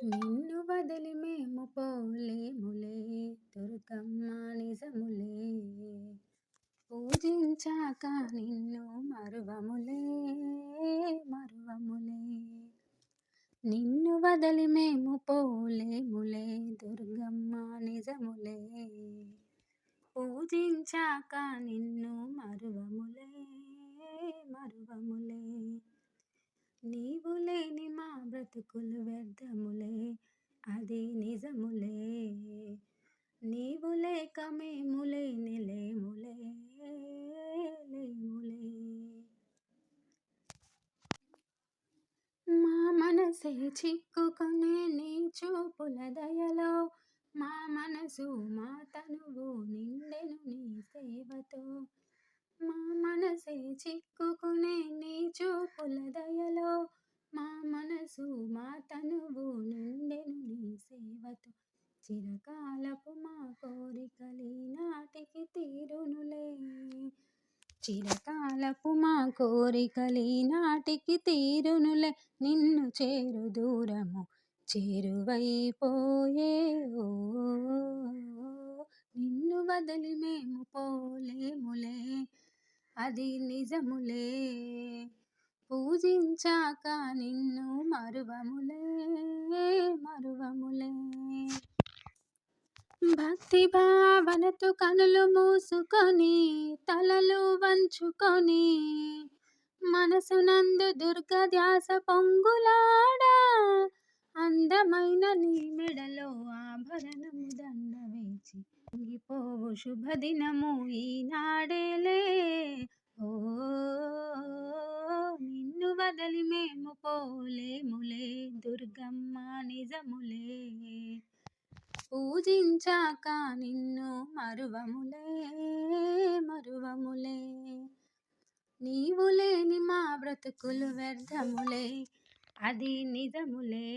నిన్ను వదిలి మేము పోలేములే దుర్గమ్మ నిజములే. పూజించాక నిన్ను మరువములే మరువములే. నిన్ను వదిలి మేము పోలేములే దుర్గమ్మ నిజములే. పూజించాక నిన్ను మరువములే మరువములే. నీవు లేని మా బ్రతుకులు వ్యర్థములే, అది నిజములే. నీవు లేక మేము లేని లేములే లేములే. మా మనసే చిక్కుకునే నీ చూపుల దయలో, మా మనసు మా తనువు నిండెను నీ సేవతో. మా మనసే చిక్కుకునే నీ చూపుల దయలో, మా మనసు మా తనువు నిండెను నీ సేవతో. చిరకాలపు మా కోరికలీ నాటికి తీరునులే. చిరకాలపు మా కోరికలీ నాటికి తీరునులే. నిన్ను చేరు దూరము చేరువైపోయే ఓ. నిన్ను వదిలి మేము పోలేములే, అది నిజములే. పూజించాక నిన్ను మరువములే మరువములే. భక్తి భావనతో కనులు మూసుకొని తలలు వంచుకొని, మనసునందు దుర్గ ధ్యాస పొంగులాడా. అందమైన నీ మెడలో ఆభరణము దండ వేచి పొంగిపోవు శుభదినము ఈనాడేలే ఓ. నిన్ను వదిలి మేము పోలేములే దుర్గమ్మ నిజములే. పూజించాక నిన్ను మరువములే మరువములే. నీవు లేని మా బ్రతుకులు వ్యర్థములే, అది నిజములే.